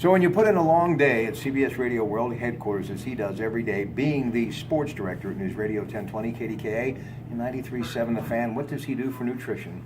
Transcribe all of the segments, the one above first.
So when you put in a long day at CBS Radio World Headquarters, as he does every day, being the sports director at News Radio 1020 KDKA and 93.7 The Fan, what does he do for nutrition?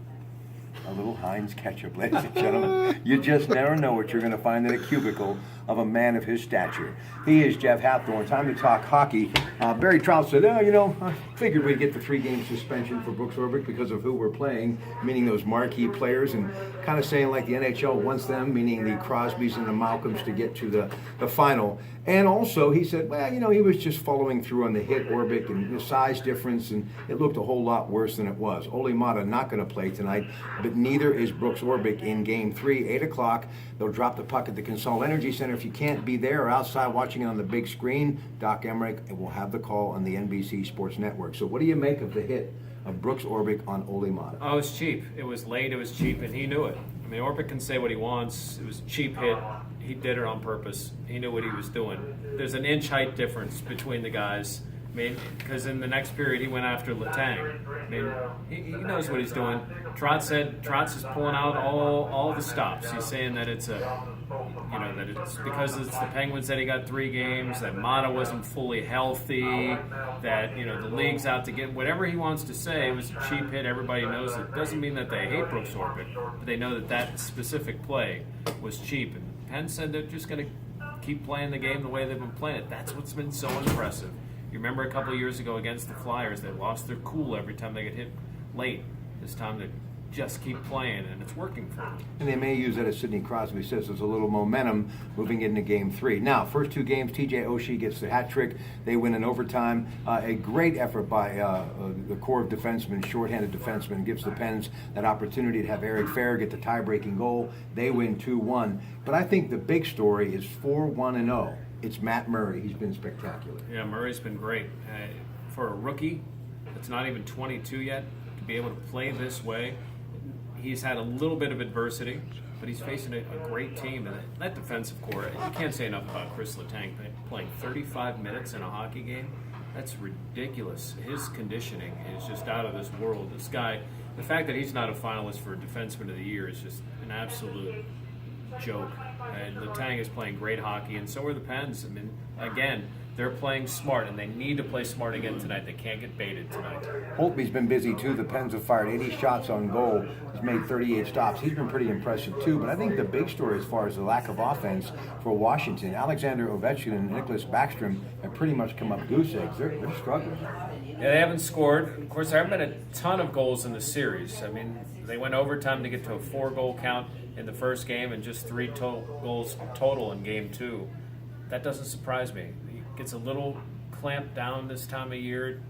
A little Heinz ketchup, ladies and gentlemen. You just never know what you're going to find in a cubicle of a man of his stature. He is Jeff Hathorne. Time to talk hockey. Barry Trout said, I figured we'd get the 3-game suspension for Brooks Orpik because of who we're playing, meaning those marquee players, and kind of saying like the NHL wants them, meaning the Crosbys and the Malcolms, to get to the final. And also, he said, he was just following through on the hit Orpik and the size difference, and it looked a whole lot worse than it was. Ole Mata not going to play tonight, but neither is Brooks Orpik in Game 3, 8 o'clock. They'll drop the puck at the Consol Energy Center. If you can't be there or outside watching it on the big screen, Doc Emmerich will have the call on the NBC Sports Network. So what do you make of the hit of Brooks Orpik on Ole Mata? Oh, it was cheap. It was late, it was cheap, and he knew it. I mean, Orpik can say what he wants. It was a cheap hit. He did it on purpose. He knew what he was doing. There's an inch height difference between the guys. I mean, because in the next period he went after Letang. I mean, he knows what he's doing. Trotz is pulling out all the stops. He's saying that it's that it's because it's the Penguins that he got 3 games, that Mata wasn't fully healthy, that the league's out to get whatever he wants to say. It was a cheap hit. Everybody knows it. Doesn't mean that they hate Brooks Orpik, but they know that specific play was cheap. And Penn said they're just going to keep playing the game the way they've been playing it. That's what's been so impressive. You remember a couple of years ago against the Flyers, they lost their cool every time they get hit late. This time they just keep playing, and it's working for them. And they may use that, as Sidney Crosby says, as a little momentum moving into Game 3. Now, first 2 games, TJ Oshie gets the hat trick. They win in overtime. A great effort by the core of defensemen, shorthanded defensemen, gives the Pens that opportunity to have Eric Fehr get the tie-breaking goal. They win 2-1. But I think the big story is 4-1-0. It's Matt Murray. He's been spectacular. Yeah, Murray's been great. For a rookie that's not even 22 yet, to be able to play this way, he's had a little bit of adversity, but he's facing a great team. And that defensive core, you can't say enough about Chris Letang playing 35 minutes in a hockey game. That's ridiculous. His conditioning is just out of this world. This guy, the fact that he's not a finalist for Defenseman of the Year is just an absolute joke. And Letang is playing great hockey, and so are the Pens. I mean, again, they're playing smart, and they need to play smart again tonight. They can't get baited tonight. Holtby's been busy, too. The Pens have fired 80 shots on goal. He's made 38 stops. He's been pretty impressive, too. But I think the big story as far as the lack of offense for Washington, Alexander Ovechkin and Nicholas Backstrom have pretty much come up goose eggs. They're struggling. Yeah, they haven't scored. Of course, there haven't been a ton of goals in the series. I mean, they went overtime to get to a 4-goal count in the first game and just 3 goals total in Game 2. That doesn't surprise me. He gets a little clamped down this time of year.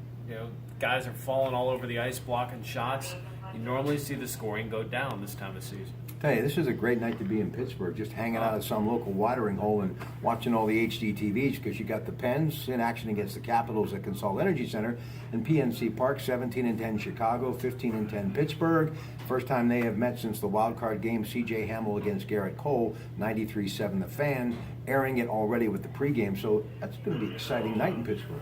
Guys are falling all over the ice blocking shots. You normally see the scoring go down this time of season. Tell you, this is a great night to be in Pittsburgh, just hanging out at some local watering hole and watching all the HD TVs, because you got the Pens in action against the Capitals at Consol Energy Center and PNC Park, 17-10 Chicago, 15-10 Pittsburgh. First time they have met since the wild card game, C.J. Hamill against Garrett Cole, 93.7 The Fan, airing it already with the pregame, so that's going to be an exciting night in Pittsburgh.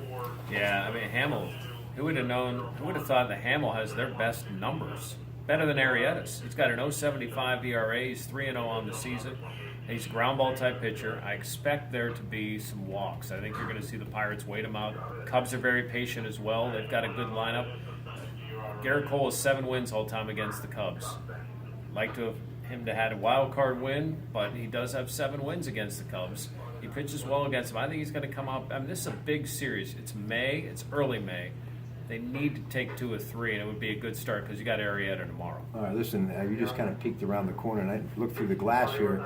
Yeah, I mean, Hamill, who would have thought that Hamill has their best numbers? Better than Arrieta's. He's got an 0.75 ERA. He's 3-0 on the season. He's a ground ball type pitcher. I expect there to be some walks. I think you're going to see the Pirates wait him out. Cubs are very patient as well. They've got a good lineup. Garrett Cole has 7 wins all time against the Cubs. Like to have him to had a wild card win, but he does have 7 wins against the Cubs. He pitches well against them. I think he's going to come up. I mean, this is a big series. It's May. It's early May. They need to take 2 or 3, and it would be a good start because you got Arrieta tomorrow. All right, listen, you just kind of peeked around the corner, and I looked through the glass here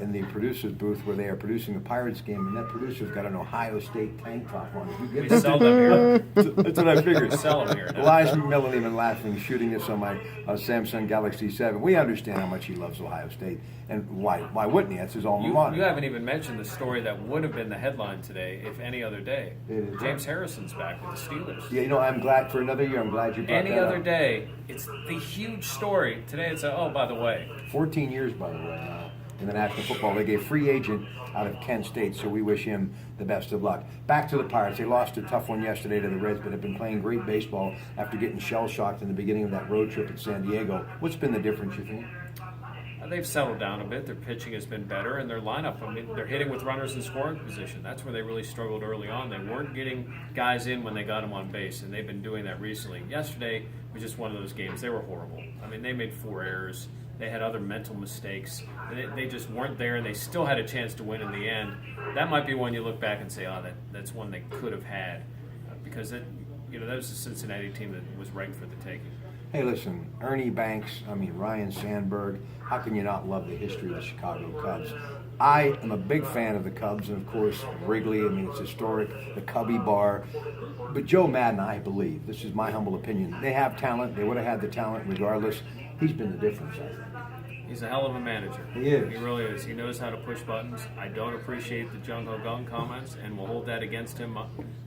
in the producer's booth where they are producing the Pirates game, and that producer's got an Ohio State tank top on. We sell them here. That's what I figured. Sell them here. Elias Millen even laughing, shooting this on my Samsung Galaxy 7. We understand how much he loves Ohio State, and why wouldn't he? That's his alma mater. You haven't even mentioned the story that would have been the headline today, if any other day. James Harrison's back with the Steelers. Yeah, I'm glad for another year. I'm glad you brought that up. Any other day, it's the huge story. Today it's by the way. 14 years, by the way, in the National Football League. A free agent out of Kent State, so we wish him the best of luck. Back to the Pirates. They lost a tough one yesterday to the Reds, but have been playing great baseball after getting shell-shocked in the beginning of that road trip at San Diego. What's been the difference, you think? they've settled down a bit. Their pitching has been better, and their lineup, I mean, they're hitting with runners in scoring position. That's where they really struggled early on. They weren't getting guys in when they got them on base, and they've been doing that recently. Yesterday was just one of those games. They were horrible. I mean, they made 4 errors. They had other mental mistakes. They just weren't there, and they still had a chance to win in the end. That might be one you look back and say, oh, that's one they could have had, because that was a Cincinnati team that was ripe for the taking. Hey, listen, Ernie Banks, Ryan Sandberg, how can you not love the history of the Chicago Cubs? I am a big fan of the Cubs, and of course, Wrigley, it's historic, the Cubby Bar. But Joe Madden, I believe, this is my humble opinion, they have talent, they would have had the talent regardless. He's been the difference, I think. He's a hell of a manager. He is. He really is. He knows how to push buttons. I don't appreciate the Jung Ho Gung comments, and we'll hold that against him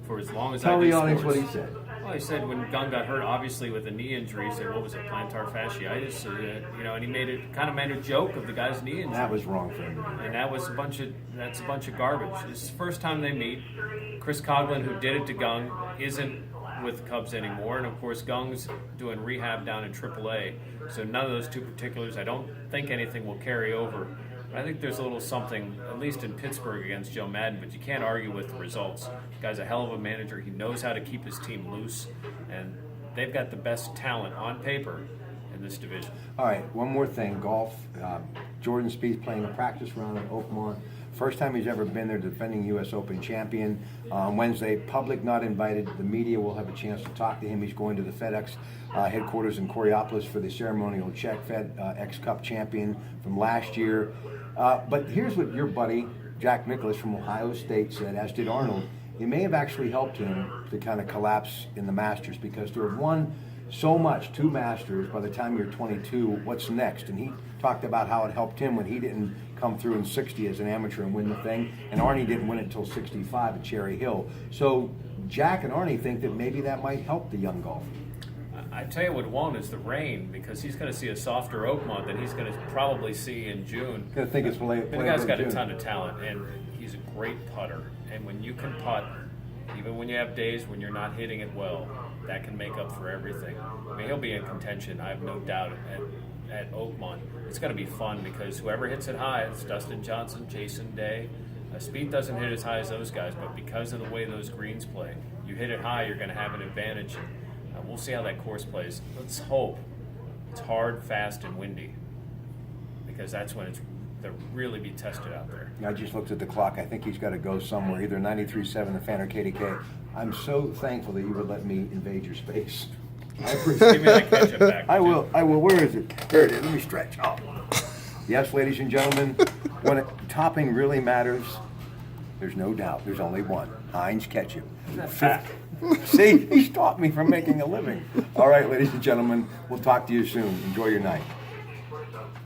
for as long as I do. Tell the audience sports. what he said. Well, he said when Gung got hurt, obviously with a knee injury, he said, what was it, plantar fasciitis? And he made a joke of the guy's knee injury. That was wrong for him. And that's a bunch of garbage. It's the first time they meet. Chris Coughlin, who did it to Gung, isn't with the Cubs anymore, and of course Gung's doing rehab down in AAA, so none of those two particulars, I don't think anything will carry over. But I think there's a little something, at least in Pittsburgh, against Joe Madden, but you can't argue with the results. The guy's a hell of a manager. He knows how to keep his team loose, and they've got the best talent on paper in this division. All right, one more thing, golf. Jordan Spieth playing a practice round at Oakmont. First time he's ever been there, defending U.S. Open champion. On Wednesday, public not invited. The media will have a chance to talk to him. He's going to the FedEx headquarters in Coriopolis for the ceremonial check. FedEx Cup champion from last year. But here's what your buddy, Jack Nicklaus from Ohio State, said, as did Arnold. It may have actually helped him to kind of collapse in the Masters, because to have won so much, 2 Masters, by the time you're 22, what's next? And he talked about how it helped him when he didn't come through in 60 as an amateur and win the thing, and Arnie didn't win it until 65 at Cherry Hill. So Jack and Arnie think that maybe that might help the young golfer. I tell you what won't is the rain, because he's going to see a softer Oakmont than he's going to probably see in June. I think it's the guy's got a ton of talent, and he's a great putter. And when you can putt, even when you have days when you're not hitting it well, that can make up for everything. I mean, he'll be in contention, I have no doubt, at Oakmont. It's going to be fun, because whoever hits it high, it's Dustin Johnson, Jason Day. Speed doesn't hit as high as those guys, but because of the way those greens play, you hit it high, you're going to have an advantage. We'll see how that course plays. Let's hope it's hard, fast, and windy, because that's when they'll really be tested out there. I just looked at the clock. I think he's got to go somewhere, either 93.7 The Fan or KDK. I'm so thankful that you would let me invade your space. I appreciate Give me that ketchup back. I will. Where is it? There it is. Let me stretch. Oh. Yes, ladies and gentlemen, when topping really matters, there's no doubt. There's only one. Heinz ketchup. See, he stopped me from making a living. All right, ladies and gentlemen, we'll talk to you soon. Enjoy your night.